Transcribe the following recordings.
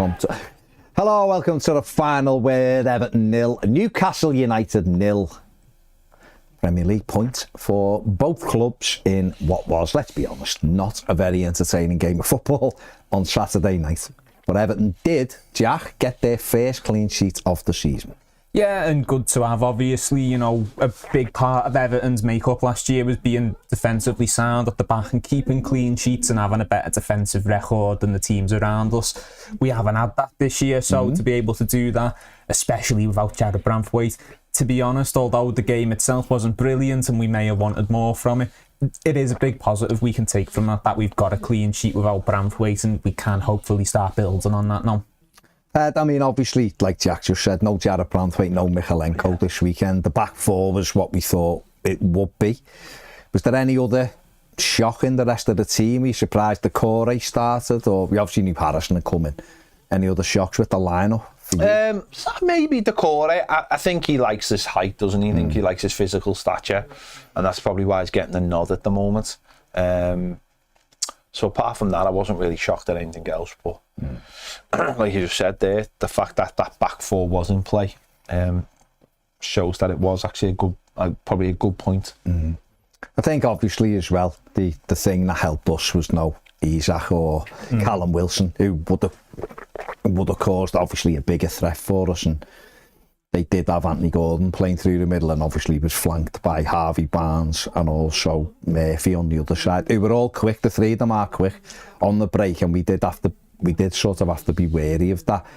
come to... Hello, welcome to the final word. Everton 0, Newcastle United 0. Premier League point for both clubs in what was, let's be honest, not a very entertaining game of football on Saturday night. But Everton did, Jack, get their first clean sheet of the season. Yeah, and good to have, obviously. You know, a big part of Everton's makeup last year was being defensively sound at the back and keeping clean sheets and having a better defensive record than the teams around us. We haven't had that this year, so to be able to do that, especially without Jared Branthwaite, to be honest, although the game itself wasn't brilliant and we may have wanted more from it, it is a big positive we can take from that we've got a clean sheet without Branthwaite, and we can hopefully start building on that now. I mean, obviously, like Jack just said, no Jared Branthwaite, no Michalenko this weekend. The back four was what we thought it would be. Was there any other shock in the rest of the team? Were you surprised the Corey started? Or we obviously knew Harrison had come in. Any other shocks with the lineup? Maybe the Corey. I think he likes his height, doesn't he? I think he likes his physical stature. And that's probably why he's getting the nod at the moment. So apart from that, I wasn't really shocked at anything else. But like you just said there, the fact that that back four was in play shows that it was actually a good, probably a good point. I think obviously as well, the thing that helped us was no Isak or Callum Wilson, who would have caused obviously a bigger threat for us. And they did have Anthony Gordon playing through the middle, and obviously was flanked by Harvey Barnes and also Murphy on the other side, who were all quick. The three of them are quick on the break, and we did sort of have to be wary of that.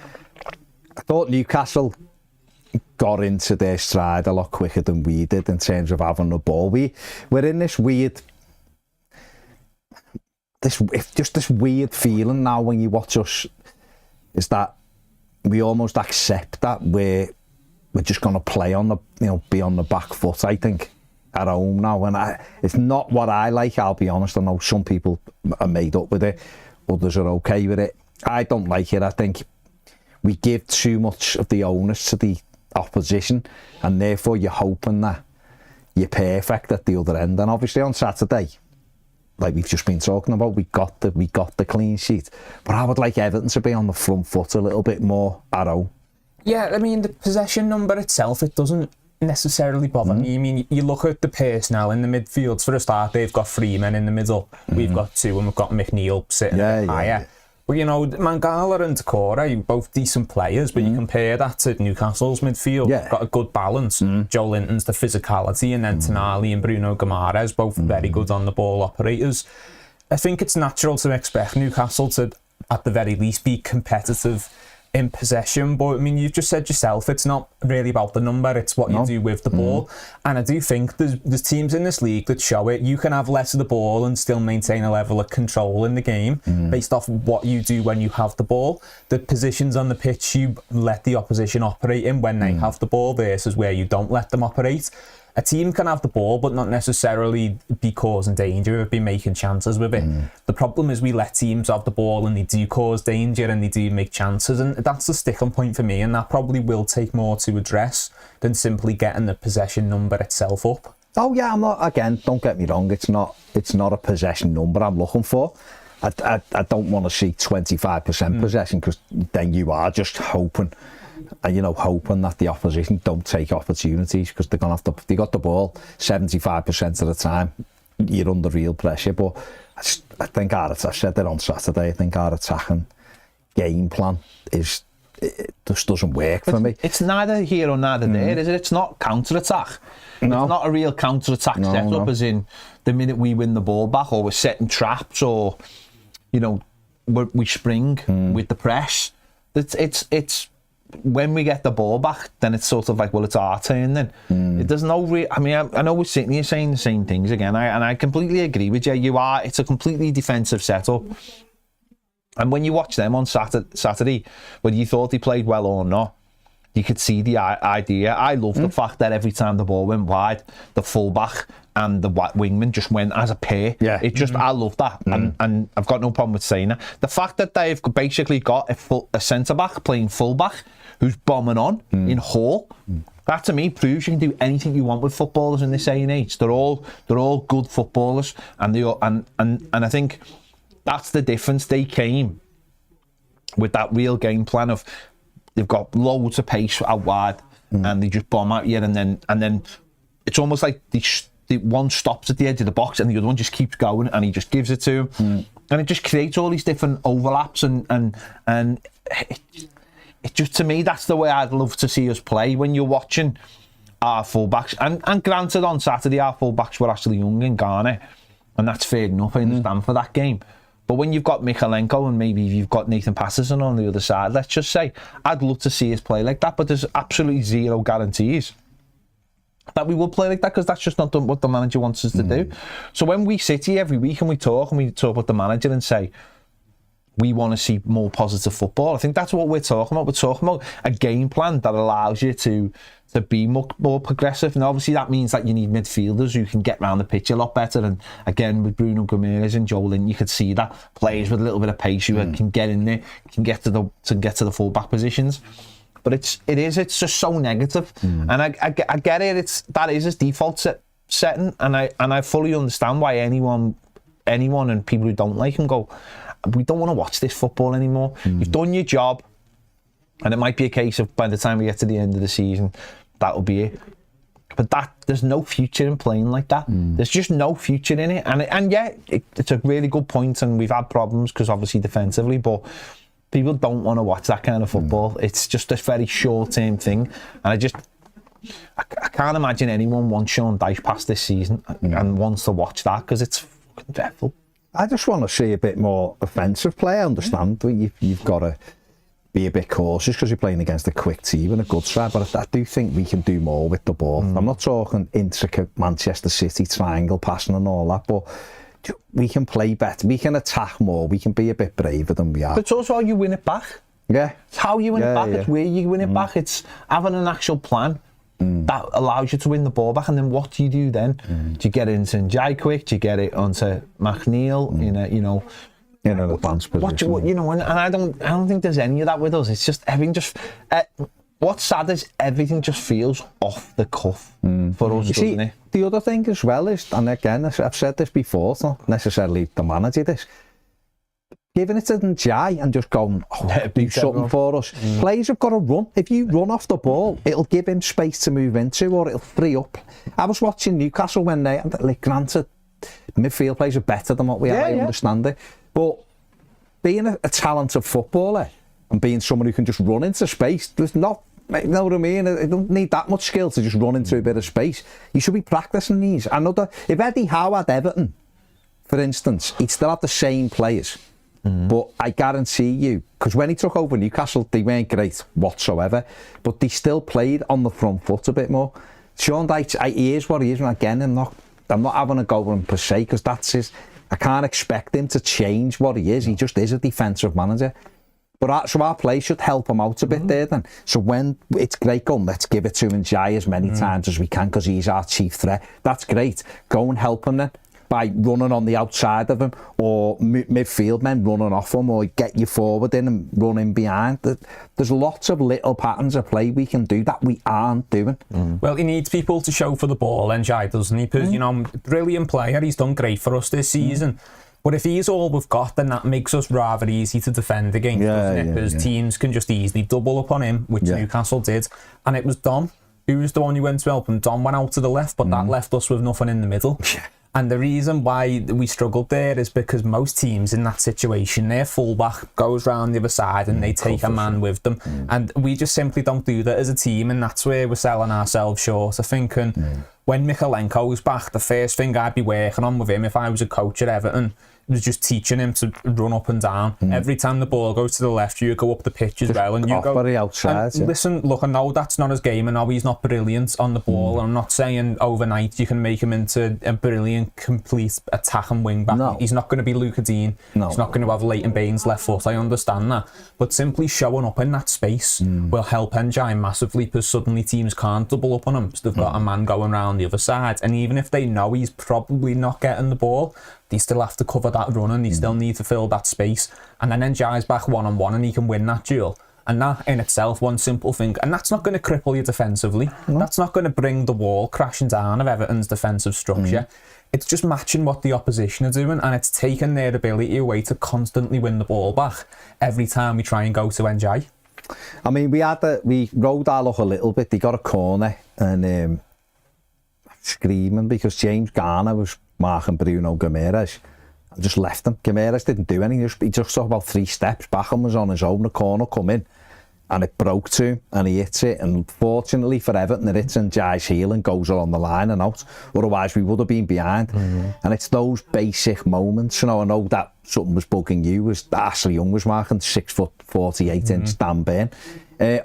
I thought Newcastle got into their stride a lot quicker than we did in terms of having the ball. We're in this weird, this weird feeling now when you watch us, is that we almost accept that we're just going to play on the, be on the back foot, I think, at home now. And it's not what I like, I'll be honest. I know some people are made up with it, others are okay with it. I don't like it. I think we give too much of the onus to the opposition, and therefore you're hoping that you're perfect at the other end. And obviously on Saturday, like we've just been talking about, we got the clean sheet. But I would like Everton to be on the front foot a little bit more at home. Yeah, I mean, the possession number itself, it doesn't necessarily bother me. I mean, you look at the personnel in the midfield. For a start, they've got 3 men in the middle. We've got 2, and we've got McNeil sitting higher. But, Mangala and Decore, both decent players, but you compare that to Newcastle's midfield, got a good balance. Joe Linton's the physicality, and then Tonali and Bruno Guimaraes, both very good on the ball operators. I think it's natural to expect Newcastle to, at the very least, be competitive in possession, but I mean, you've just said yourself, it's not really about the number, it's what you do with the ball. And I do think there's teams in this league that show it. You can have less of the ball and still maintain a level of control in the game based off of what you do when you have the ball. The positions on the pitch you let the opposition operate in when they have the ball versus where you don't let them operate. A team can have the ball but not necessarily be causing danger or be making chances with it. The problem is we let teams have the ball and they do cause danger and they do make chances, and that's the sticking point for me, and that probably will take more to address than simply getting the possession number itself up. Oh yeah, I'm not, again, don't get me wrong, it's not a possession number I'm looking for. I don't want to see 25% possession, because then you are just hoping that the opposition don't take opportunities, because they're gonna have to. They got the ball 75% of the time. You're under real pressure. But I think I said it on Saturday. I think our attacking game plan just doesn't work for me. It's neither here or neither there, is it? It's not counter attack. No. It's not a real counter attack setup, as in the minute we win the ball back, or we're setting traps, or we spring with the press. It's when we get the ball back, then it's sort of like, well, it's our turn then. There's no real... I mean, I know we're sitting here saying the same things again, and I completely agree with you. It's a completely defensive setup. And when you watch them on Saturday, whether you thought they played well or not, you could see the idea. I love the fact that every time the ball went wide, the fullback and the wingman just went as a pair. Yeah. It just, I love that. And I've got no problem with saying that. The fact that they've basically got a centre-back playing fullback who's bombing on in Hall, that to me proves you can do anything you want with footballers in this day and age. They're all good footballers, and I think that's the difference. They came with that real game plan of they've got loads of pace out wide and they just bomb out here, and then it's almost like the one stops at the edge of the box and the other one just keeps going and he just gives it to him, and it just creates all these different overlaps, and it just, to me, that's the way I'd love to see us play when you're watching our fullbacks. And granted, on Saturday our fullbacks were actually young in Garner, and that's fair enough, I understand, for that game. But when you've got Mykolenko and maybe you've got Nathan Patterson on the other side, let's just say, I'd love to see us play like that, but there's absolutely zero guarantees that we will play like that, because that's just not what the manager wants us to do. So when we sit here every week and we talk about the manager and say, we want to see more positive football, I think that's what we're talking about. We're talking about a game plan that allows you to be more progressive, and obviously that means that you need midfielders who can get around the pitch a lot better. And again, with Bruno Guimaraes and Joelin, you could see that players with a little bit of pace who can get in there, can get to the full back positions. But it's just so negative, and I get it. That is his default setting, and I fully understand why anyone and people who don't like him go, we don't want to watch this football anymore. You've done your job, and it might be a case of by the time we get to the end of the season, that'll be it. But there's no future in playing like that. There's just no future in it. And yeah, it's a really good point, and we've had problems because obviously defensively, but people don't want to watch that kind of football. It's just a very short-term thing, and I can't imagine anyone wants Sean Dyche past this season and wants to watch that, because it's fucking dreadful. I just want to see a bit more offensive play. I understand you've got to be a bit cautious because you're playing against a quick team and a good side, but I do think we can do more with the ball. I'm not talking intricate Manchester City triangle passing and all that, but we can play better, we can attack more, we can be a bit braver than we are. But it's also how you win it back. Yeah. It's how you win it back, it's where you win it back. It's having an actual plan that allows you to win the ball back, and then what do you do then? Do you get it into Njai quick? Do you get it onto McNeil in an advanced position? And I don't think there's any of that with us. It's just everything just... what's sad is everything just feels off the cuff for us, doesn't it? The other thing as well is, and again, I've said this before, it's not necessarily the manager this, giving it to Njai and just going, do something for us. Players have got to run. If you run off the ball, it'll give him space to move into, or it'll free up. I was watching Newcastle when they, like, granted, midfield players are better than what we are, I understand it. But being a talented footballer and being someone who can just run into space, there's not, you know what I mean? I don't need that much skill to just run into a bit of space. You should be practicing these. If Eddie Howe had Everton, for instance, he'd still have the same players. But I guarantee you, because when he took over Newcastle, they weren't great whatsoever, but they still played on the front foot a bit more. Sean Dyche, he is what he is, and again, I'm not having a go with him per se, because that's his. I can't expect him to change what he is. He just is a defensive manager. But so our play should help him out a bit there then. So when it's great going, let's give it to Njai as many times as we can, because he's our chief threat. That's great. Go and help him then by running on the outside of him, or midfield men running off him, or get you forward in and running behind. There's lots of little patterns of play we can do that we aren't doing. Well, he needs people to show for the ball, Njai, doesn't he? Because, brilliant player, he's done great for us this season. But if he's all we've got, then that makes us rather easy to defend against, doesn't it? Because teams can just easily double up on him, which Newcastle did. And it was Dom who was the one who went to help him. Dom went out to the left, but that left us with nothing in the middle. And the reason why we struggled there is because most teams in that situation, their fullback goes round the other side and they take a man with them. And we just simply don't do that as a team, and that's where we're selling ourselves short, I think. And when Mykolenko's back, the first thing I'd be working on with him if I was a coach at Everton was just teaching him to run up and down. Every time the ball goes to the left, you go up the pitch as well, and you go outside. Listen, look, I know that's not his game, and I know he's not brilliant on the ball. I'm not saying overnight you can make him into a brilliant, complete attacking wing back. No. He's not going to be Luca Dean. No. He's not going to have Leighton Baines left foot. I understand that, but simply showing up in that space will help Njai massively, because suddenly teams can't double up on him. So they've got a man going round the other side, and even if they know he's probably not getting the ball, they still have to cover that run, and they still need to fill that space. And then Njai's back one-on-one and he can win that duel. And that in itself, one simple thing, and that's not going to cripple you defensively. That's not going to bring the wall crashing down of Everton's defensive structure. it's just matching what the opposition are doing, and it's taking their ability away to constantly win the ball back every time we try and go to NJ. I mean, we rode our luck a little bit. They got a corner and screaming because James Garner was marking Bruno Guimaraes and just left him. Guimaraes didn't do anything. He just took about 3 steps back and was on his own. The corner come in and it broke to him and he hits it, and fortunately for Everton it hits in Jai's heel and goes along the line and out. Otherwise we would have been behind. And it's those basic moments, you know. I know that something was bugging you, was Ashley Young was marking 6'48" Dan Burn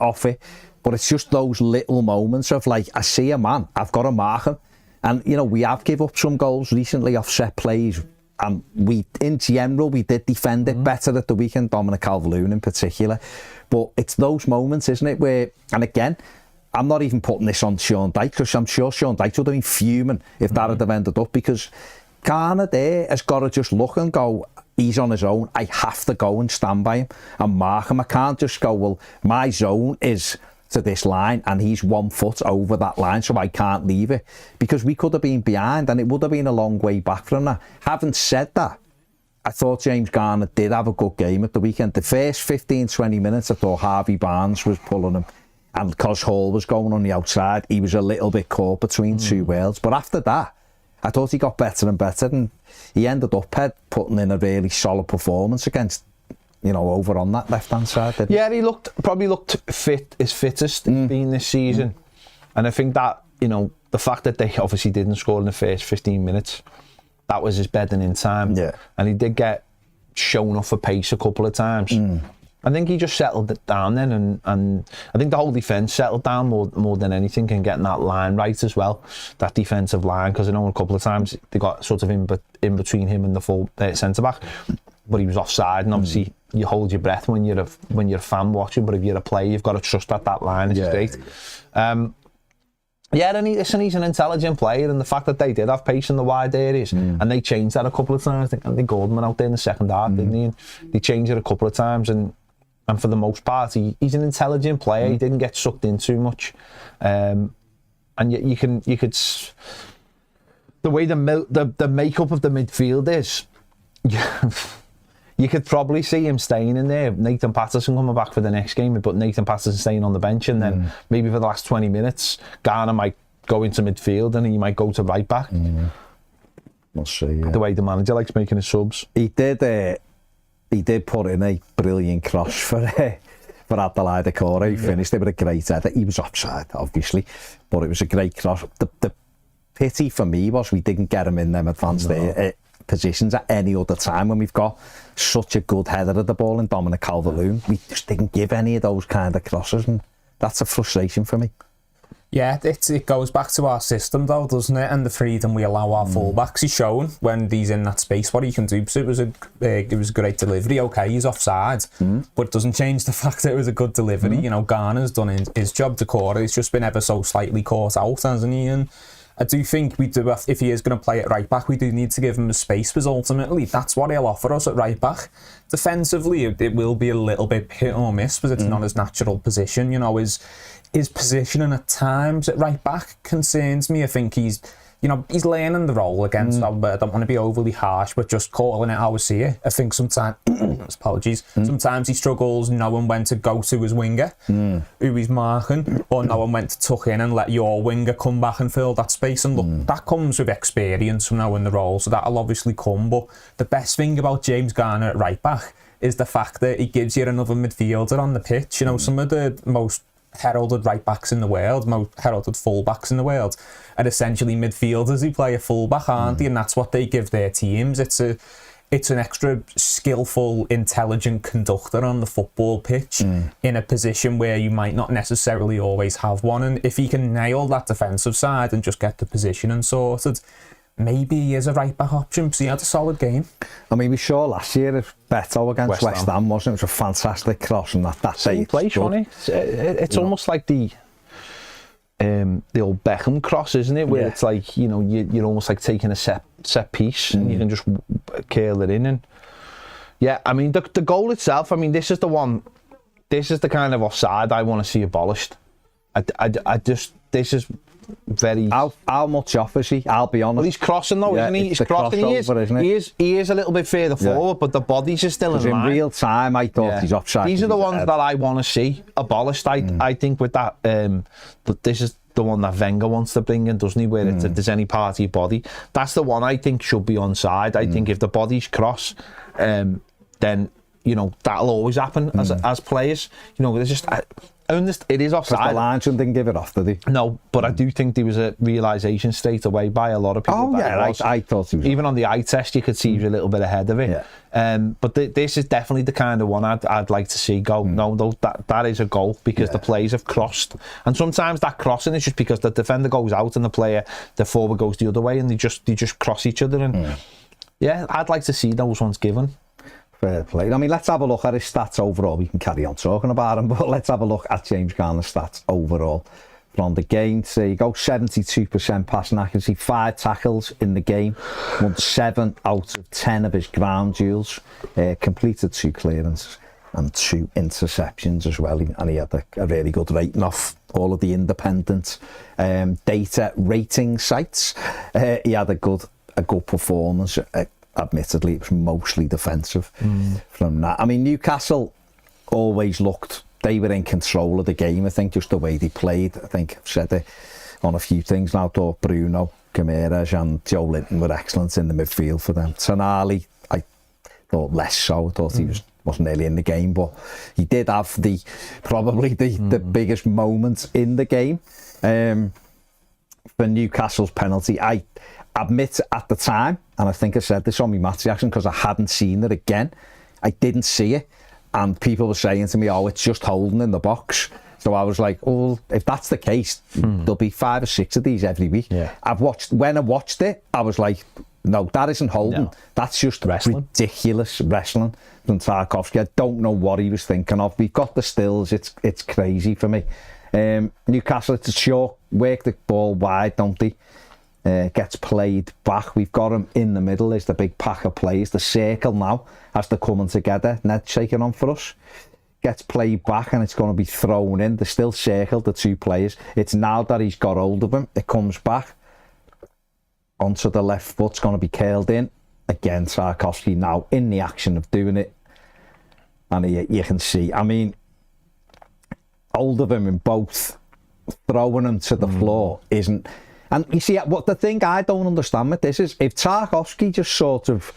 off it, but it's just those little moments of like, I see a man, I've got to mark him. And you know, we have give up some goals recently off set plays, and we in general we did defend it better at the weekend, Dominic Calvert-Lewin in particular. But it's those moments, isn't it, where, and again, I'm not even putting this on Sean Dyche, because I'm sure Sean Dyche would have been fuming if that had ended up, because Garner there has got to just look and go, he's on his own, I have to go and stand by him and mark him. I can't just go, well, my zone is to this line and he's 1 foot over that line, so I can't leave it, because we could have been behind and it would have been a long way back from that. Having said that, I thought James Garner did have a good game at the weekend. The first 15-20 minutes I thought Harvey Barnes was pulling him, and because Hall was going on the outside, he was a little bit caught between two worlds. But after that, I thought he got better and better, and he ended up putting in a really solid performance against, you know, over on that left-hand side. Yeah, he probably looked fit, his fittest he's been this season. And I think that, you know, the fact that they obviously didn't score in the first 15 minutes, that was his bedding in time. Yeah. And he did get shown off for pace a couple of times. I think he just settled it down then, and I think the whole defence settled down more than anything, and getting that line right as well, that defensive line, because I know a couple of times they got sort of in between him and the full centre-back, but he was offside, and obviously you hold your breath when you're a fan watching, but if you're a player, you've got to trust that line is great. Yeah, and he's an intelligent player, and the fact that they did have pace in the wide areas, and they changed that a couple of times. I think Gordon went out there in the second half, didn't he? And they changed it a couple of times, and for the most part, he's an intelligent player. He didn't get sucked in too much, and you could the way the makeup of the midfield is. You could probably see him staying in there. Nathan Patterson coming back for the next game, but Nathan Patterson staying on the bench, and then maybe for the last 20 minutes, Garner might go into midfield and he might go to right back. We'll see. Yeah. The way the manager likes making his subs. He did put in a brilliant cross for Adelaide Corey. He finished it with a great header. He was offside, obviously, but it was a great cross. The pity for me was we didn't get him in them advanced positions at any other time when we've got such a good header of the ball in Dominic Calvert-Lewin. We just didn't give any of those kind of crosses, and that's a frustration for me. Yeah, it goes back to our system though, doesn't it? And the freedom we allow our fullbacks. He's shown when he's in that space what he can do. So it was a great delivery. Okay, he's offside, but it doesn't change the fact that it was a good delivery. You know, Garner's done his job to Corey. He's just been ever so slightly caught out, hasn't he? And I do think we do, if he is going to play at right back, we do need to give him the space, because ultimately that's what he'll offer us at right back. Defensively, it will be a little bit hit or miss, because it's not his natural position. You know, his positioning at times at right back concerns me. I think he's learning the role again, so I don't want to be overly harsh, but just calling it how I see it. I think sometimes, sometimes he struggles knowing when to go to his winger, who he's marking, or knowing when to tuck in and let your winger come back and fill that space. And look, that comes with experience from knowing the role, so that'll obviously come. But the best thing about James Garner at right back is the fact that he gives you another midfielder on the pitch. You know, some of the most heralded right backs in the world, most heralded full backs in the world, are essentially midfielders who play a full back, aren't they? And that's what they give their teams. It's an extra skillful, intelligent conductor on the football pitch in a position where you might not necessarily always have one. And if he can nail that defensive side and just get the positioning sorted, maybe he is a right back option, because he had a solid game. I mean, we saw last year if Beto against West Ham, wasn't it? It was a fantastic cross, and that same place, wasn't it? It's almost like the old Beckham cross, isn't it? Where it's like, you know, you're almost like taking a set piece and you can just curl it in. And yeah, I mean, the goal itself, I mean, this is the kind of offside I want to see abolished. This is very. How much off is he? I'll be honest. Well, he's crossing though, isn't he? He's crossing. He is a little bit further forward, but the bodies are still in line. In real time, I thought he's offside. These are the ones that I want to see abolished. I think with that, this is the one that Wenger wants to bring in, doesn't he? Where if there's any part of your body, that's the one I think should be onside. I think if the bodies cross, then that'll always happen as players. There's just. It is offside. The linesman didn't give it off, did he? No, but I do think there was a realisation straight away by a lot of people. Oh yeah, I thought he was. Even on the eye test, you could see he was a little bit ahead of it. Yeah. But this is definitely the kind of one I'd like to see go. No, that is a goal because the players have crossed, and sometimes that crossing is just because the defender goes out and the forward goes the other way, and they just cross each other. And I'd like to see those ones given. Fair play. I mean, let's have a look at his stats overall. We can carry on talking about him, but let's have a look at James Garner's stats overall from the game. So you go 72% passing accuracy, 5 tackles in the game, won 7 out of 10 of his ground duels, completed 2 clearances and 2 interceptions as well. And he had a really good rating off all of the independent data rating sites. He had a good performance. Admittedly, it was mostly defensive from that. I mean, Newcastle always looked, they were in control of the game, I think, just the way they played. I think I've said it on a few things now. I thought Bruno, Guimaraes and Joe Linton were excellent in the midfield for them. Tonali, I thought less so. I thought he wasn't really in the game, but he did have probably the biggest moments in the game. For Newcastle's penalty, I admit at the time, and I think I said this on my Mathew action because I hadn't seen it again, I didn't see it, and people were saying to me, oh, it's just holding in the box. So I was like, oh, if that's the case, there'll be 5 or 6 of these every week. When I watched it, I was like, no, that isn't holding. That's just ridiculous wrestling from Tarkowski. I don't know what he was thinking of. We've got the stills. It's crazy for me. Newcastle, it's a short work the ball wide, don't they? Gets played back. We've got him in the middle. There's the big pack of players. The circle now as they're coming together. Ned shaking on for us. Gets played back and it's going to be thrown in. They're still circled, the 2 players. It's now that he's got hold of him. It comes back onto the left foot. It's going to be curled in. Again, Tarkowski now in the action of doing it. And you can see, I mean, hold of him in both. Throwing him to the floor isn't... And you see, what the thing I don't understand with this is if Tarkowski just sort of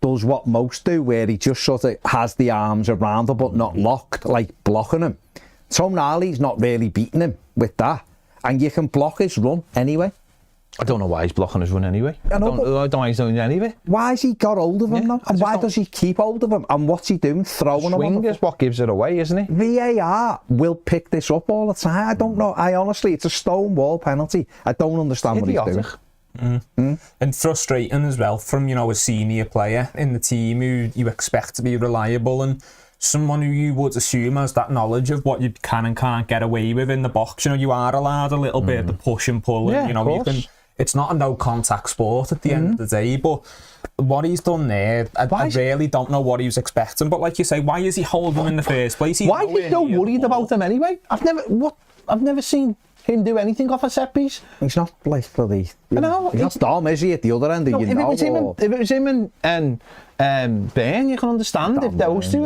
does what most do, where he just sort of has the arms around him but not locked, like blocking him. Tonali's not really beating him with that. And you can block his run anyway. I don't know why he's blocking his run anyway. I don't know why he's doing it anyway. Why has he got hold of him now? And why does he keep hold of him? And what's he doing? Throwing him on? Swing is what gives it away, isn't it? VAR will pick this up all the time. I don't know. Honestly, it's a stonewall penalty. I don't understand what he's doing. And frustrating as well from, a senior player in the team who you expect to be reliable and someone who you would assume has that knowledge of what you can and can't get away with in the box. You are allowed a little bit of the push and pull. And, you can... It's not a no-contact sport at the end of the day, but what he's done there, I really don't know what he was expecting. But like you say, why is he holding him in the first place? Why is he so worried about him anyway? I've never seen him do anything off a set piece. He's not like bloody... He's not dumb, is he, at the other end? No, if it was him and Ben, you can understand if those two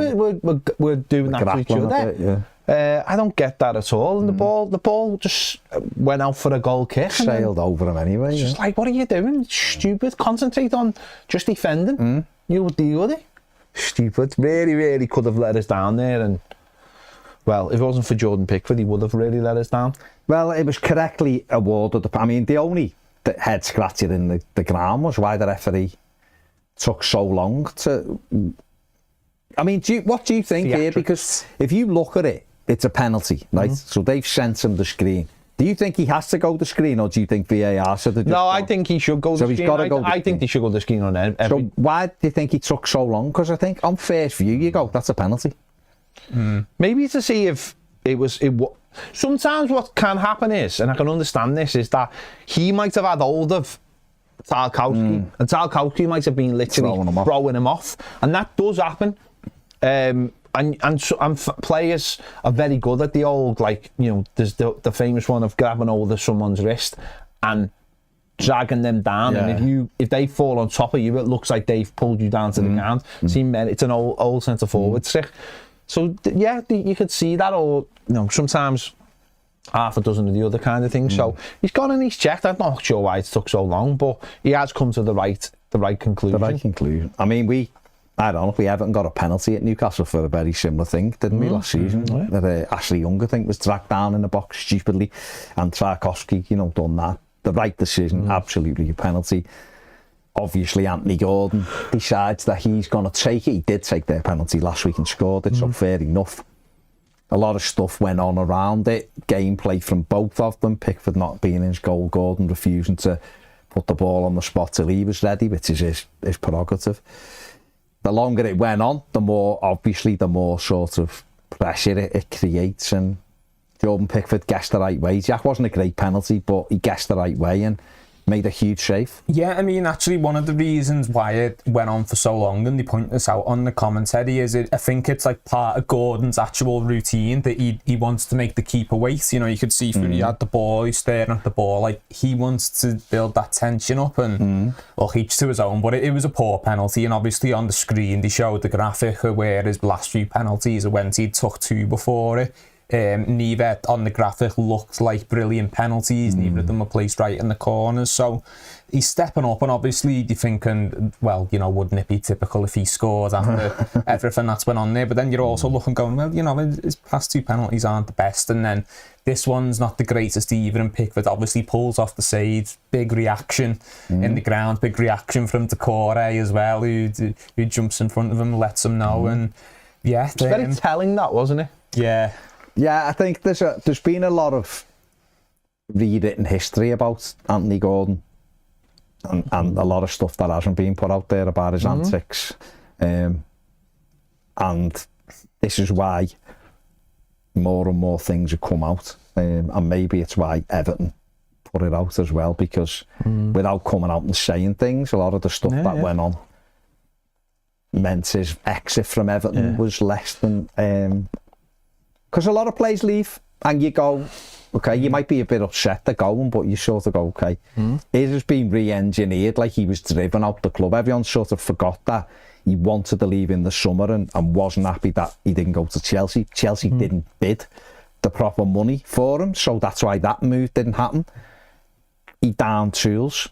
were doing that to each other. I don't get that at all. And the ball just went out for a goal kick. Sailed over him anyway. Just like, what are you doing? It's stupid. Concentrate on just defending. You would deal with it. Stupid. Really, really could have let us down there. And well, if it wasn't for Jordan Pickford, he would have really let us down. Well, it was correctly awarded. I mean, the only head scratcher in the ground was why the referee took so long to... I mean, what do you think here? Because if you look at it, it's a penalty, right? So they've sent him the screen. Do you think he has to go the screen, or do you think VAR should have just No, I think he should go the screen. He's got to go I think he should go the screen on every... So why do you think he took so long? Because I think on first view, you go, that's a penalty. Maybe to see if it was... Sometimes what can happen is, and I can understand this, is that he might have had hold of Tarkowski, and Tarkowski might have been literally throwing him off. And that does happen. players are very good at the old, like, you know, there's the famous one of grabbing hold of someone's wrist and dragging them down, and if they fall on top of you, it looks like they've pulled you down to the ground. It's an old centre forward trick. So you could see that, or you know, sometimes half a dozen of the other kind of things. So he's gone and he's checked. I'm not sure why it took so long, but he has come to the right conclusion. The right conclusion. I mean, I don't know, we haven't got a penalty at Newcastle for a very similar thing, didn't we, last season? That Ashley Young, I think, was dragged down in the box stupidly, and Tarkowski, you know, done that. The right decision, absolutely a penalty. Obviously, Anthony Gordon decides that he's going to take it. He did take their penalty last week and scored it, so fair enough. A lot of stuff went on around it. Gameplay from both of them. Pickford not being in his goal, Gordon refusing to put the ball on the spot till he was ready, which is his prerogative. The longer it went on, the more sort of pressure it creates, and Jordan Pickford guessed the right way. Jack wasn't a great penalty, but he guessed the right way and made a huge save. Yeah, I mean, actually, one of the reasons why it went on for so long, and they point this out on the commentary, is I think it's like part of Gordon's actual routine that he wants to make the keeper wait. You know, you could see through he had the ball, he's staring at the ball, like he wants to build that tension up and well, each to his own. But it was a poor penalty, and obviously on the screen they showed the graphic of where his last few penalties are when he took two before it. Neither on the graphic looked like brilliant penalties. Neither of them were placed right in the corners. So he's stepping up, and obviously you're thinking, well, you know, wouldn't it be typical if he scored after everything that's went on there? But then you're also looking, going, well, you know, his past two penalties aren't the best, and then this one's not the greatest either. And Pickford obviously pulls off the side. Big reaction in the ground. Big reaction from Decore as well, who jumps in front of him, lets him know, and it's very telling, that, wasn't it? Yeah, I think there's been a lot of rewritten history about Anthony Gordon, and a lot of stuff that hasn't been put out there about his antics, and this is why more and more things have come out, and maybe it's why Everton put it out as well, because without coming out and saying things, a lot of the stuff that went on meant his exit from Everton was less than... Because a lot of players leave and you go, okay, you might be a bit upset they're going, but you sort of go, okay. It has been re-engineered, like he was driven out the club. Everyone sort of forgot that he wanted to leave in the summer and wasn't happy that he didn't go to Chelsea. Chelsea didn't bid the proper money for him, so that's why that move didn't happen. He downed tools,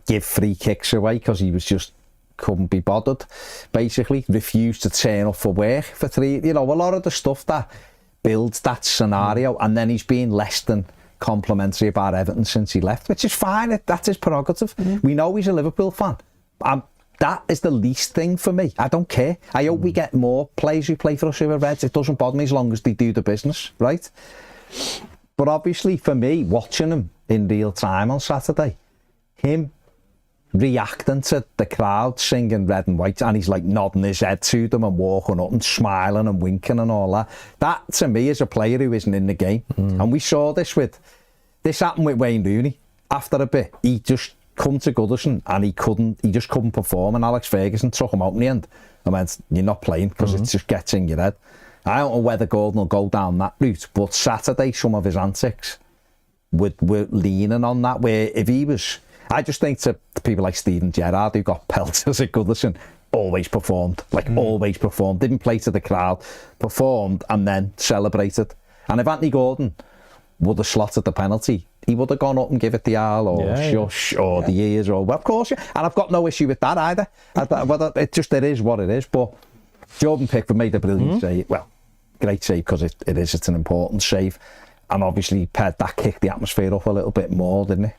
give free kicks away because he was just couldn't be bothered, basically refused to turn up for work for 3, you know, a lot of the stuff that builds that scenario, and then he's been less than complimentary about Everton since he left, which is fine. That's his prerogative. We know he's a Liverpool fan. That is the least thing for me. I don't care. I hope we get more players who play for us who are Reds. It doesn't bother me as long as they do the business, right? But obviously for me, watching him in real time on Saturday, him reacting to the crowd singing Red and White, and he's like nodding his head to them and walking up and smiling and winking and all that. That to me is a player who isn't in the game. And we saw this happened with Wayne Rooney. After a bit, he just come to Goodison and he just couldn't perform, and Alex Ferguson took him out in the end and went, you're not playing because it just gets in your head. I don't know whether Gordon will go down that route, but Saturday some of his antics were leaning on that, where if he was... I just think to people like Steven Gerrard, who got pelters at Goodison, always performed, always performed, didn't play to the crowd, performed and then celebrated. And if Anthony Gordon would have slotted the penalty, he would have gone up and give it the owl or shush or the ears or, well, of course, and I've got no issue with that either. It is what it is, but Jordan Pickford made a brilliant save. Well, great save because it's an important save, and obviously that kicked the atmosphere up a little bit more, didn't it?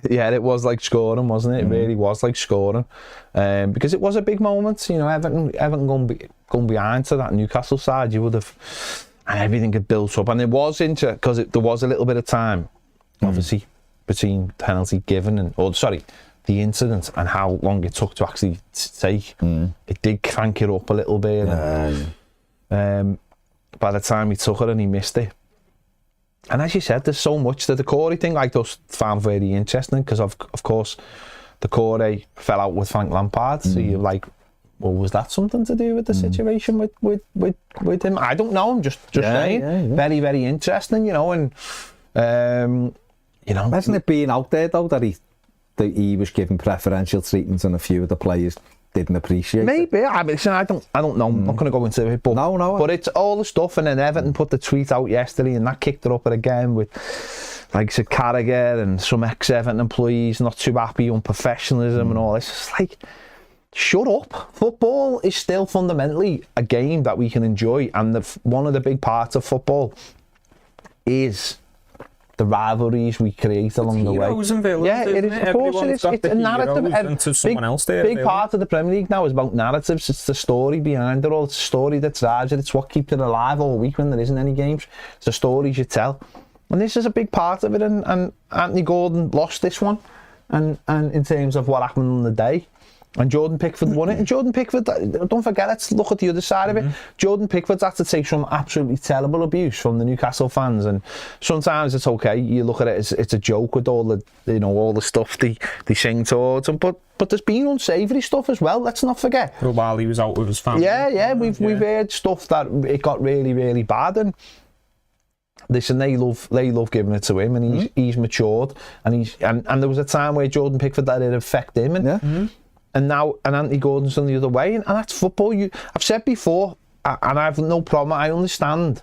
Yeah, it was like scoring, wasn't it? It really was like scoring, because it was a big moment. You know, Everton going behind to that Newcastle side, you would have, and everything had built up, and it was because there was a little bit of time, obviously, between penalty given and, the incident and how long it took to actually take. It did crank it up a little bit. And, by the time he took it and he missed it. And as you said, there's so much to the Corey thing I just found very interesting, because of course the Corey fell out with Frank Lampard, so you're like, well, was that something to do with the situation with him? I don't know. I'm just saying. Yeah. Very, very interesting, you know. And you know, hasn't it been out there though that he was given preferential treatment and a few of the players didn't appreciate maybe it? I mean, listen, I don't know. I'm not going to go into it, but no. But it's all the stuff, and then Everton put the tweet out yesterday, and that kicked it up again with, like, Sir Carragher and some ex-Everton employees not too happy, unprofessionalism and all this. It's like, shut up. Football is still fundamentally a game that we can enjoy, and one of the big parts of football is the rivalries we create along the way. And villains, yeah, it is. Of course, it's a narrative. Big part of the Premier League now is about narratives. It's the story behind it all. It's the story that drives it. It's what keeps it alive all week when there isn't any games. It's the stories you tell, and this is a big part of it. And Anthony Gordon lost this one, and in terms of what happened on the day. And Jordan Pickford won it. And Jordan Pickford, don't forget, let's look at the other side of it. Jordan Pickford's had to take some absolutely terrible abuse from the Newcastle fans. And sometimes it's okay. You look at it, it's a joke with all the, you know, all the stuff they sing towards him. But there's been unsavoury stuff as well. Let's not forget. Well, while he was out with his family. Yeah. We've heard stuff that it got really, really bad. And listen, they love giving it to him, and he's matured. And and there was a time where Jordan Pickford that it affect him. And and now, and Anthony Gordon's on the other way, and that's football. I've said before, and I have no problem. I understand.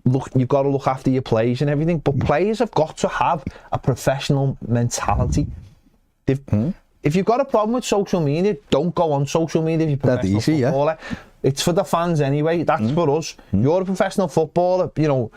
Look, you've got to look after your players and everything, but players have got to have a professional mentality. If you've got a problem with social media, don't go on social media. If you're a professional footballer, it's for the fans anyway. That's for us. You're a professional footballer, you know.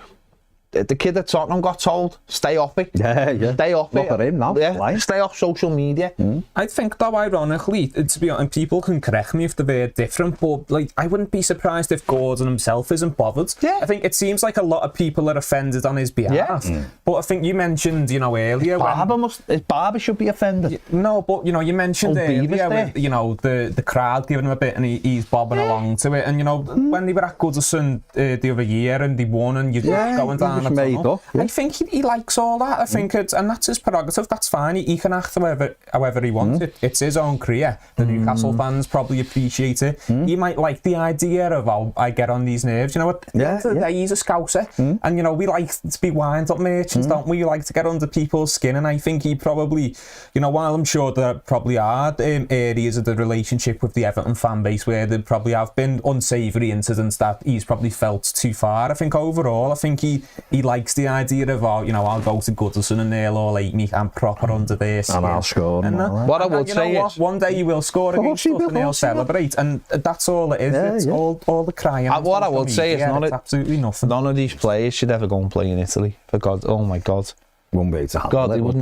The kid at Tottenham got told, stay off it. Yeah. Stay off Look it. at him now. Yeah, stay off social media. I think, though, ironically, to be honest, and people can correct me if they're different, but like, I wouldn't be surprised if Gordon himself isn't bothered. Yeah. I think it seems like a lot of people are offended on his behalf. But I think you mentioned, you know, earlier... Barber should be offended. No, but, you know, you mentioned earlier with, you know, the crowd giving him a bit and he's bobbing along to it. And, you know, when they were at Goodison the other year and they won and you're going down I think he likes all that. I think and that's his prerogative. That's fine. He can act however he wants. It's his own career. The Newcastle fans probably appreciate it. He might like the idea of how I get on these nerves. You know what? He's a scouser, and you know we like to be wind-up merchants, don't we? We like to get under people's skin, and I think he probably, you know, while I'm sure there probably are areas of the relationship with the Everton fan base where there probably have been unsavoury incidents that he's probably felt too far. I think overall, I think he likes the idea of, you know, I'll go to Goodison and they'll all hate me. I'm proper under this. And I'll score. And what I would say is... One day he will score against us and he'll celebrate. And that's all it is. It's all the crying. What I would say is absolutely nothing. None of these players should ever go and play in Italy. For God, oh my God. Wouldn't be able to handle they wouldn't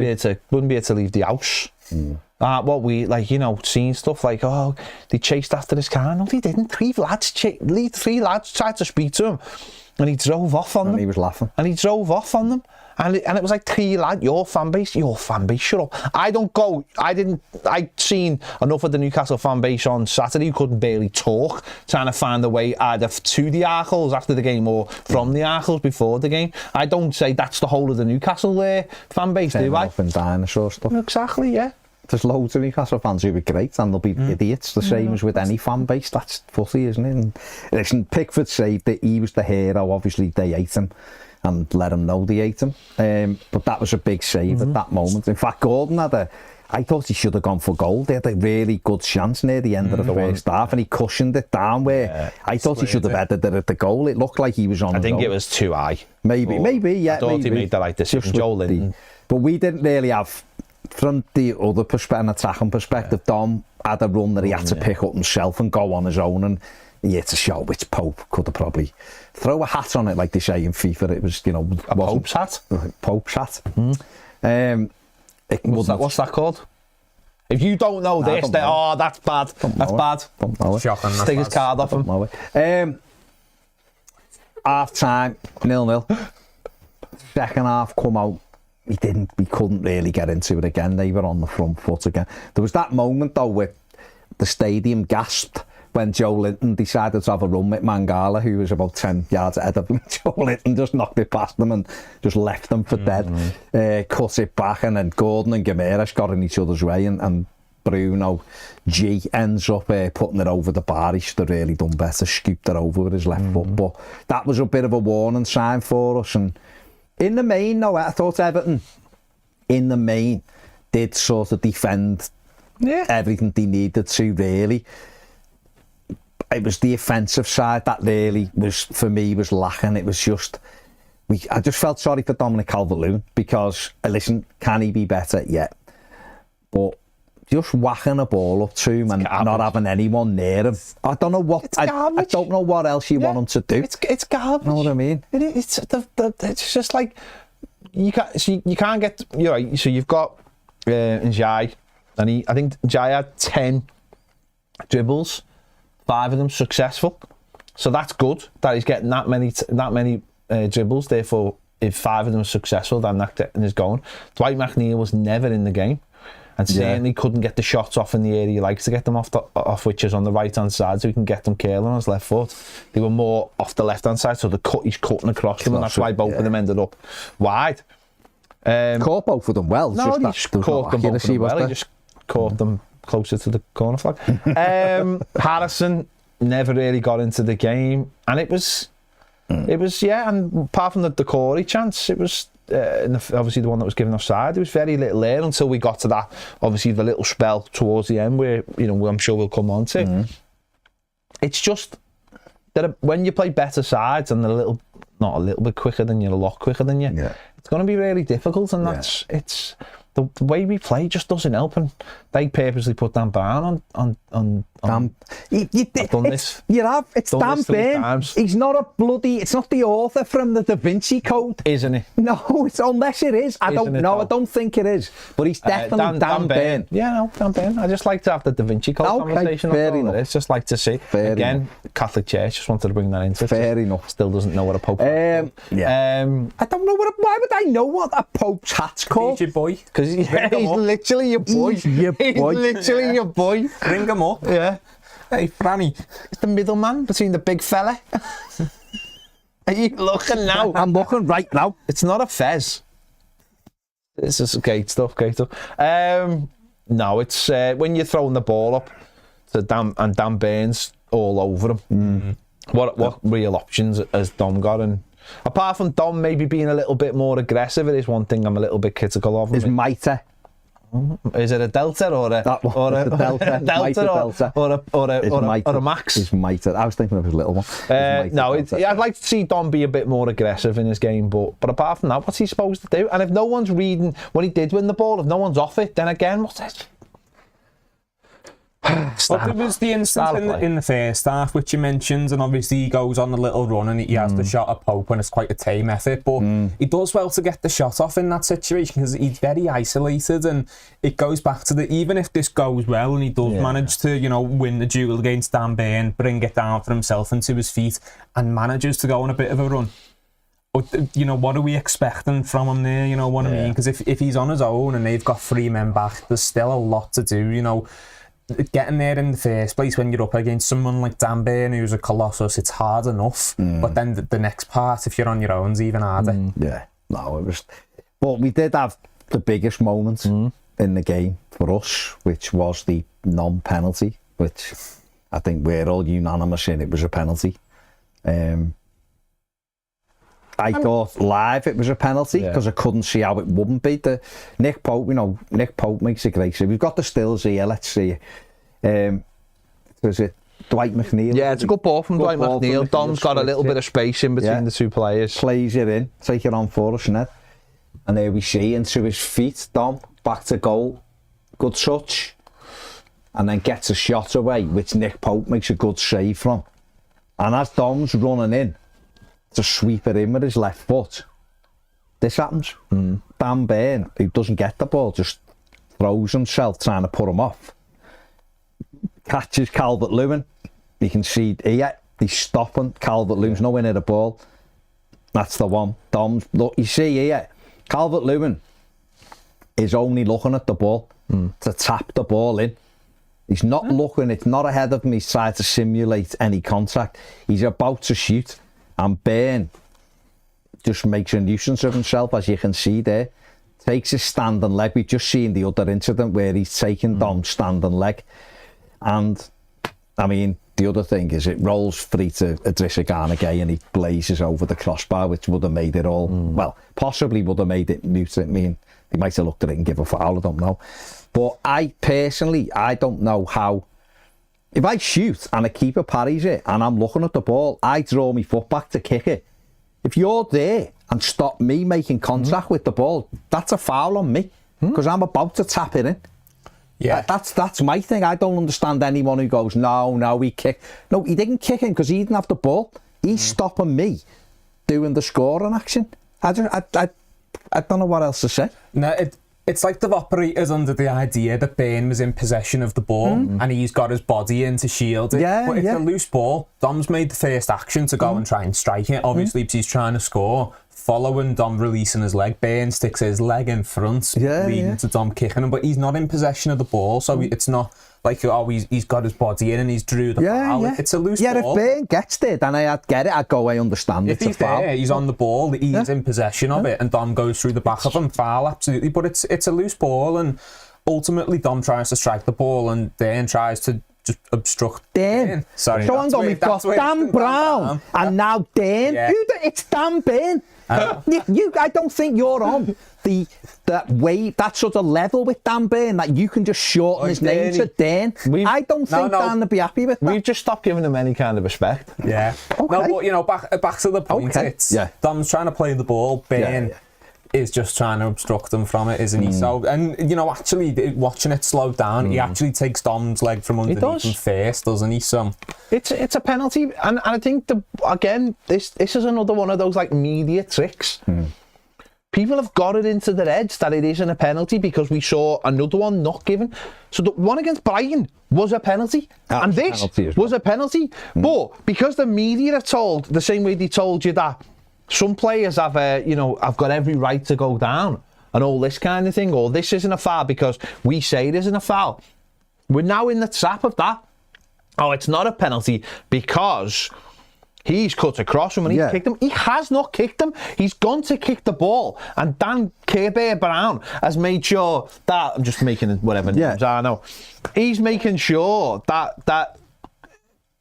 be able to leave the house. What we, like, you know, seeing stuff like, oh, they chased after his car. No, they didn't. Three lads tried to speak to him. And he drove off on them. And he was laughing. And he drove off on them. And it was like three lads, your fan base, shut up. I'd seen enough of the Newcastle fan base on Saturday who couldn't barely talk, trying to find a way either to the Arkles after the game or from the Arkles before the game. I don't say that's the whole of the Newcastle fan base, do I? And dinosaur stuff. Exactly, yeah. There's loads of Newcastle fans who are great and they'll be idiots, the same as with any fan base. That's footy, isn't it? And listen, Pickford said that he was the hero. Obviously they hate him and let him know they hate him, but that was a big save at that moment. In fact, Gordon I thought he should have gone for goal. They had a really good chance near the end of the first half and he cushioned it down where I thought he should have headed it at the goal. It looked like he was on I think it was too high. Maybe, yeah. I thought he made the right decision, Joe Linton. But we didn't really have... From the other perspective, attacking perspective, Dom had a run that he had to pick up himself and go on his own, and he hit a shot which Pope could have probably throw a hat on it, like they say in FIFA. It was, you know, a Pope's hat. Pope's hat. What's that called? If you don't know this, then that's bad. That's bad. Shocking. Stick his card off him. Half time, 0-0. Second half come out. We couldn't really get into it again. They were on the front foot again. There was that moment though where the stadium gasped when Joe Linton decided to have a run with Mangala, who was about 10 yards ahead of him. Joe Linton just knocked it past them and just left them for dead. Cut it back, and then Gordon and Gameras got in each other's way and Bruno. G ends up putting it over the bar. He should have really done better, scooped it over with his left foot. But that was a bit of a warning sign for us. And in the main, though, I thought Everton, in the main, did sort of defend everything they needed to, really. It was the offensive side that really was, for me, was lacking. It was just, I just felt sorry for Dominic Calvert-Lewin because, listen, can he be better? Yeah. But just whacking a ball up to him and not having anyone near him. I don't know what, I don't know what else you want him to do. It's garbage. You know what I mean? It's just like, you can't get, you're right, so you've got Njai, and I think Njai had 10 dribbles, 5 of them successful. So that's good that he's getting that many dribbles. Therefore, if 5 of them are successful, then that is going. Dwight McNeil was never in the game, and certainly couldn't get the shots off in the area he likes to get them off, which is on the right hand side, so he can get them curling on his left foot. They were more off the left hand side, so he's cutting across them, and that's why both of them ended up wide. Caught both of them well. No, he just caught them both of them well. He just caught them closer to the corner flag. Harrison never really got into the game, and it was and apart from the Corey chance, it was obviously the one that was given offside. There was very little there until we got to that, obviously the little spell towards the end where, you know, I'm sure we'll come on to. It's just that when you play better sides and they're not a little bit quicker than you, a lot quicker than you, it's going to be really difficult, and it's the way we play just doesn't help, and they purposely put Dan Brown on Dan. I've done this. You have. It's Dan Burn. He's not a bloody. It's not the author from the Da Vinci Code, isn't he? No, it's unless it is. I don't think it is. But he's definitely Dan Burn. Yeah, no, Dan Burn. I just like to have the Da Vinci Code conversation. Fair enough. It's just like to see. Again, Catholic Church just wanted to bring that into it. Fair enough. Still doesn't know what a pope. I don't know why would I know what a pope's hat's called? He's your boy. Because he's literally your boy. He's your boy. He's literally your boy. Bring him up. Yeah. Hey, Franny. It's the middleman between the big fella. Are you looking now? I'm looking right now. It's not a fez. This is great stuff. No, it's when you're throwing the ball up to Dan Burns all over him. What real options has Dom got? And apart from Dom maybe being a little bit more aggressive, it is one thing I'm a little bit critical of. Is Mitre. Is it a Delta or a Delta or a Max? It's Mitre. I was thinking of his little one. I'd like to see Dom be a bit more aggressive in his game, but apart from that, what's he supposed to do? And if no one's reading when he did win the ball, if no one's off it, then again, what's it? Well, there was the instance in the first half which you mentioned, and obviously he goes on a little run and he has the shot at Pope, and it's quite a tame effort, but he does well to get the shot off in that situation because he's very isolated, and it goes back to even if this goes well and he does manage to, you know, win the duel against Dan Burn, bring it down for himself and to his feet, and manages to go on a bit of a run. But, you know, what are we expecting from him there? You know what I mean? Because if he's on his own and they've got 3 men back, there's still a lot to do, you know. Getting there in the first place when you're up against someone like Dan Burn, who's a colossus, it's hard enough. But then the next part, if you're on your own, is even harder. Yeah, no, it was. But we did have the biggest moment in the game for us, which was the non-penalty, which I think we're all unanimous in. It was a penalty. I thought live it was a penalty because I couldn't see how it wouldn't be. Nick Pope makes it great. So we've got the stills here. Let's see. Was it Dwight McNeil? Yeah, it's a good ball from Dwight McNeil. Dom's got a little bit of space in between the two players. Plays it in, take it on for us, and there we see into his feet. Dom back to goal, good touch, and then gets a shot away, which Nick Pope makes a good save from. And as Dom's running in to sweep it in with his left foot, this happens. Dan Burn, who doesn't get the ball, just throws himself trying to put him off. Catches Calvert-Lewin. You can see here, he's stopping. Calvert-Lewin's nowhere near the ball. That's the one. Dom's, look, you see here, Calvert-Lewin is only looking at the ball to tap the ball in. He's not looking, it's not ahead of him, he's trying to simulate any contact. He's about to shoot. And Burn just makes a nuisance of himself, as you can see there. takes his standing leg. We've just seen the other incident where he's taken Dom's standing leg. And, I mean, the other thing is it rolls free to Idrissa Garner and he blazes over the crossbar, which would have made it all, well, possibly would have made it mute. I mean, he might have looked at it and give a foul, I don't know. But I don't know how, if I shoot and a keeper parries it and I'm looking at the ball, I draw my foot back to kick it. If you're there and stop me making contact with the ball, that's a foul on me because I'm about to tap it in. Yeah, that's my thing. I don't understand anyone who goes, no, he kicked. No, he didn't kick him because he didn't have the ball. He's stopping me doing the scoring action. I don't know what else to say. No, it's like they've operated under the idea that Byrne was in possession of the ball and he's got his body in to shield it. Yeah, but it's a loose ball. Dom's made the first action to go and try and strike it, obviously, because he's trying to score. Following Dom releasing his leg, Byrne sticks his leg in front, leading to Dom kicking him, but he's not in possession of the ball, so it's not like, he's got his body in and he's drew the foul. It's a loose ball. Yeah, if Byrne gets there, then I'd get it. I'd go, I understand if it's a foul. There, he's on the ball, he's in possession of it, and Dom goes through the back of him, foul, absolutely, but it's a loose ball, and ultimately Dom tries to strike the ball, and Byrne tries to just obstruct Dan. Sorry. So hang on, we've got Dan Brown and now Dan. Yeah. It's Dan Byrne. I don't think you're on that sort of level with Dan Byrne that you can just shorten his name to Dan. I don't think Dan would be happy with that. We've just stopped giving him any kind of respect. Yeah. Okay. No, but you know, back to the point. It's Dom's trying to play the ball. Byrne is just trying to obstruct him from it, isn't he? So, and you know, actually watching it slow down, he actually takes Dom's leg from underneath him first, doesn't he? So it's a penalty, and I think this is another one of those like media tricks. People have got it into their heads that it isn't a penalty because we saw another one not given. So the one against Brighton was a penalty, and this was a penalty. But because the media are told the same way they told you that some players have, I've got every right to go down and all this kind of thing, or this isn't a foul because we say it isn't a foul. We're now in the trap of that. Oh, it's not a penalty because he's cut across him and he's kicked him. He has not kicked him. He's gone to kick the ball, and Dan Brown has made sure that, I'm just making whatever names I know. He's making sure that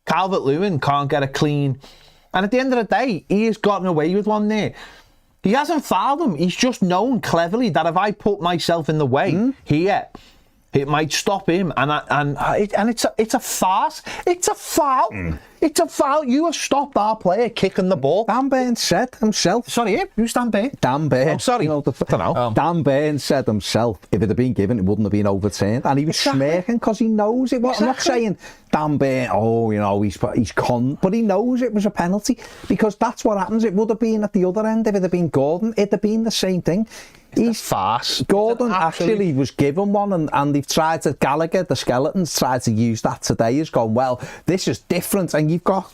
Calvert-Lewin can't get a clean. And at the end of the day, he has gotten away with one there. He hasn't fouled him. He's just known cleverly that if I put myself in the way here, it might stop him. And it's a farce. It's a foul. It's a foul. You have stopped our player kicking the ball. Dan Byrne said himself. Sorry, who's Dan Byrne? Dan Byrne. Oh, sorry. I don't know. Dan Byrne said himself, if it had been given, it wouldn't have been overturned. And he was smirking because he knows it. I'm not saying Dan Byrne, he's con, but he knows it was a penalty because that's what happens. It would have been at the other end if it had been Gordon. It'd have been the same thing. He's farce. Gordon actually was given one, and they've tried to, Gallagher, the Skeletons, tried to use that today as going, well, this is different, and you've got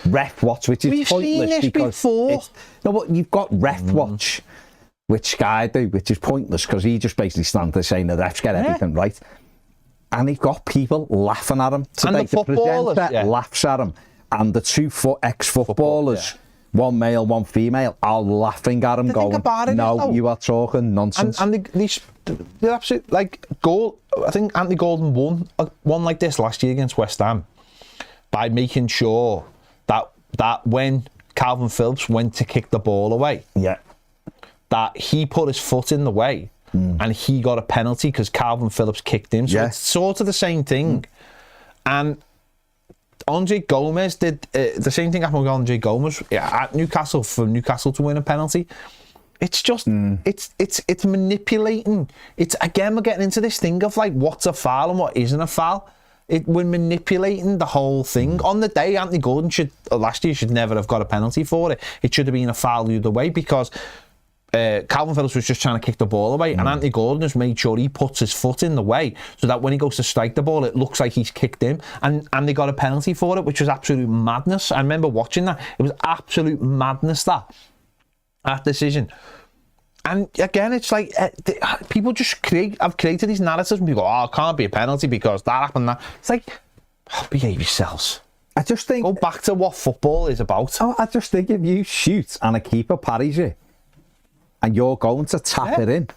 Ref Watch, which is pointless. We've seen this before. No, but you've got Ref Watch, which Sky do, which is pointless because he just basically stands there saying the refs get everything right. And he's got people laughing at him today. And the presenter laughs at him, and the two ex-footballers. One male, one female, are laughing at him, you are talking nonsense. And they're absolute, like, goal. I think Anthony Gordon won one like this last year against West Ham by making sure that when Calvin Phillips went to kick the ball away, that he put his foot in the way and he got a penalty because Calvin Phillips kicked him. So it's sort of the same thing. And Andre Gomez did the same thing happened with Andre Gomez at Newcastle for Newcastle to win a penalty. It's just it's manipulating. It's again, we're getting into this thing of like what's a foul and what isn't a foul. We're manipulating the whole thing. On the day, Anthony Gordon last year should never have got a penalty for it. It should have been a foul the other way because Calvin Phillips was just trying to kick the ball away, and Anthony Gordon has made sure he puts his foot in the way so that when he goes to strike the ball, it looks like he's kicked him, and they got a penalty for it, which was absolute madness. I remember watching that. It was absolute madness, that decision. And again, it's like people just have created these narratives and people go, it can't be a penalty because that happened. It's like, behave yourselves. I just think, go back to what football is about. I just think if you shoot and a keeper parries you, and you're going to tap it in.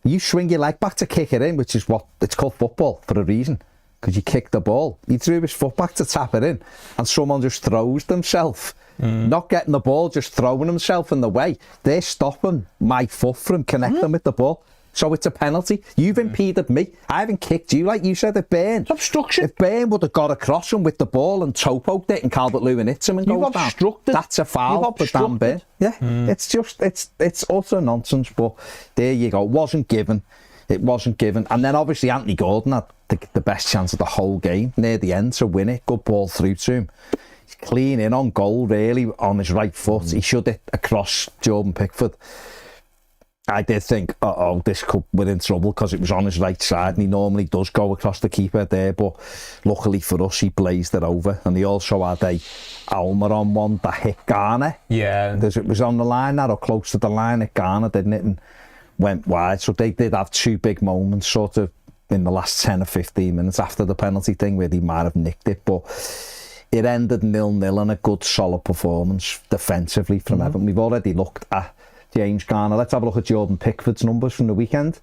You swing your leg back to kick it in, which is what it's called football for a reason, because you kick the ball. He threw his foot back to tap it in, and someone just throws themselves. Not getting the ball, just throwing himself in the way. They're stopping my foot from connecting with the ball. So it's a penalty. You've impeded me. I haven't kicked you, like you said, if Burn. Obstruction. If Burn would have got across him with the ball and toe-poked it and Calvert-Lewin hits him and goes down, that's a foul for Dan Burn. Yeah, it's utter nonsense, but there you go. It wasn't given. And then obviously Anthony Gordon had the best chance of the whole game near the end to win it. Good ball through to him. He's clean in on goal, really, on his right foot. He should hit across Jordan Pickford. I did think, we're in trouble, because it was on his right side and he normally does go across the keeper there, but luckily for us he blazed it over. And he also had a Almer on one that hit Garner. Yeah. It was on the line or close to the line at Garner, didn't it, and went wide. So they did have two big moments sort of in the last 10 or 15 minutes after the penalty thing where they might have nicked it, but it ended 0-0 and a good solid performance defensively from Everton. We've already looked at James Garner. Let's have a look at Jordan Pickford's numbers from the weekend,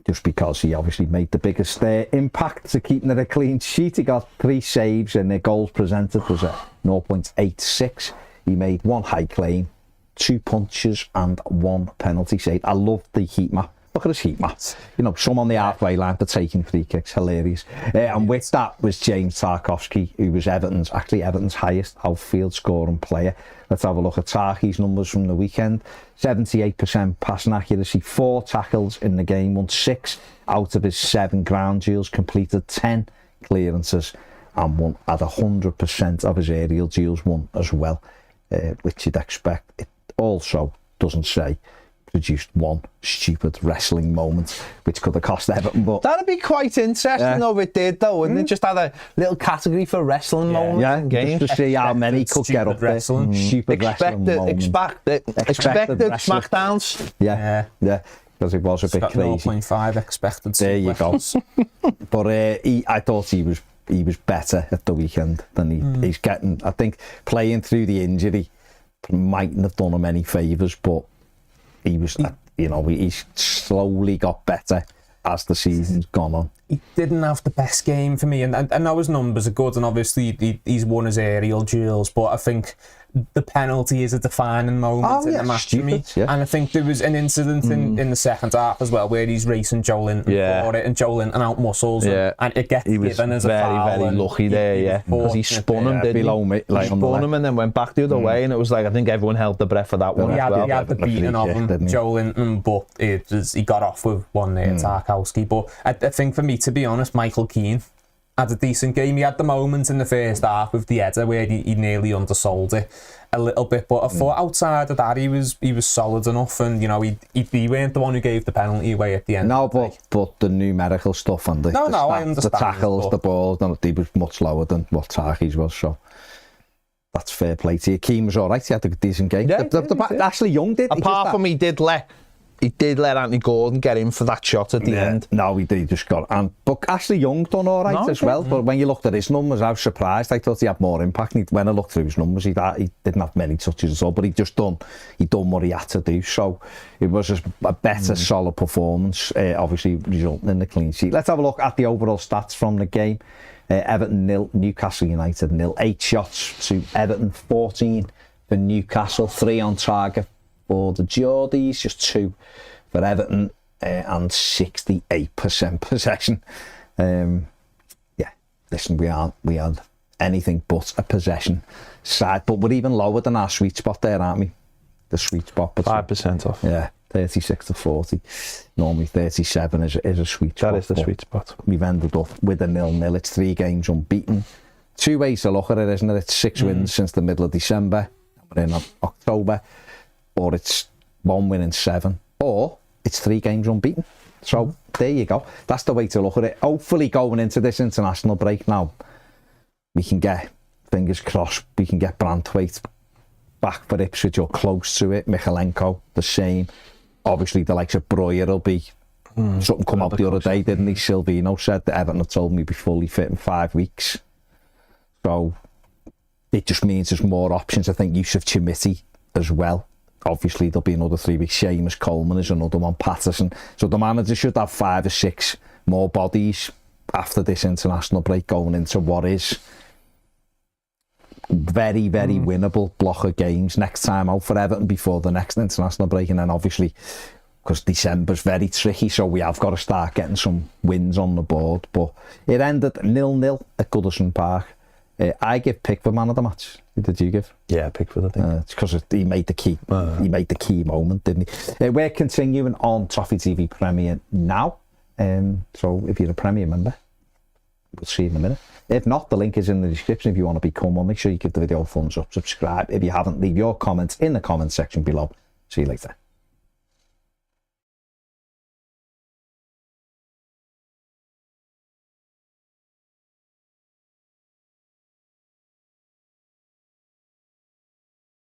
just because he obviously made the biggest impact to keeping it a clean sheet. He got 3 saves and the goals presented was at 0.86. He made 1 high claim, 2 punches and 1 penalty save. I love the heat map. Look at his heat map. You know, some on the halfway line for taking free kicks. Hilarious. And with that was James Tarkowski, who was Everton's highest outfield scoring player. Let's have a look at Tarky's numbers from the weekend. 78% passing accuracy, 4 tackles in the game, won 6 out of his 7 ground duels, completed 10 clearances, and won at 100% of his aerial duels won as well, which you'd expect. It also doesn't say produced 1 stupid wrestling moment, which could have cost Everton. But that'd be quite interesting, though. It did, though, wouldn't it? Just had a little category for wrestling moments. Yeah, just to see how many could get up there. Stupid wrestling moments. Expected smackdowns. Yeah. Because it was a bit crazy. 0.5 expected. There you go. But I thought he was better at the weekend than he's getting. I think playing through the injury mightn't have done him any favours, but he was, he's slowly got better as the season's gone on. He didn't have the best game for me, and I know his numbers are good, and obviously he's won his aerial duels, but I think the penalty is a defining moment in the match for me. Yeah. And I think there was an incident in the second half as well where he's racing Joe Linton for it, and Joe Linton out muscles and it gets given as a foul. Very lucky there, because he spun him, didn't below me, he spun him and then went back the other way, and it was like, I think everyone held their breath for that one. He had the beating of him, Joe Linton, but he got off with one there, Tarkowski. But I think for me, to be honest, Michael Keane had a decent game. He had the moment in the first half with the header where he nearly undersold it a little bit, but I thought outside of that he was solid enough, and he weren't the one who gave the penalty away at the end. No, but the numerical stuff and I understand the tackles, the balls, he was much lower than what Tarky's was, so that's fair play to you. Keane was alright, he had a decent game. Ashley Young did. Apart from he did let Anthony Gordon get in for that shot at the end. No, he just got... But Ashley Young done all right as well. But when you looked at his numbers, I was surprised. I thought he had more impact. When I looked through his numbers, he didn't have many touches at all. But he done what he had to do. So it was just a better, solid performance, obviously resulting in the clean sheet. Let's have a look at the overall stats from the game. Everton 0, Newcastle United 0. 8 shots to Everton, 14 for Newcastle, 3 on target for the Geordies, just 2 for Everton, and 68% possession. Listen, we had anything but a possession side, but we're even lower than our sweet spot there, aren't we? The sweet spot. 5% off. Yeah, 36 to 40. Normally 37 is a sweet spot. That is the sweet spot. We've ended up with a 0-0. It's 3 games unbeaten. 2 ways to look at it, isn't it? It's 6 wins since the middle of December. We're in October. Or it's 1 win in 7, or it's 3 games unbeaten. So there you go. That's the way to look at it. Hopefully going into this international break now, we can get, fingers crossed, we can get Branthwaite back for Ipswich or close to it. Michalenko, the same. Obviously the likes of Breuer will be, something come out the other day, didn't he? Silvino said that Everton had told me be fully fit in 5 weeks. So it just means there's more options. I think Yusuf Chimiti as well obviously there'll be another 3 weeks. Seamus Coleman is another one, Patterson. So the manager should have 5 or 6 more bodies after this international break going into what is very, very winnable block of games next time out for Everton before the next international break. And then obviously, because December's very tricky, so we have got to start getting some wins on the board. But it ended 0-0 at Goodison Park. I give Pickford man of the match. Who did you give? Yeah, Pickford, I think. It's because he made the key. He made the key moment, didn't he? We're continuing on Toffee TV Premier now. So if you're a Premier member, we'll see you in a minute. If not, the link is in the description if you want to become one. Make sure you give the video a thumbs up, subscribe. If you haven't, leave your comments in the comment section below. See you later.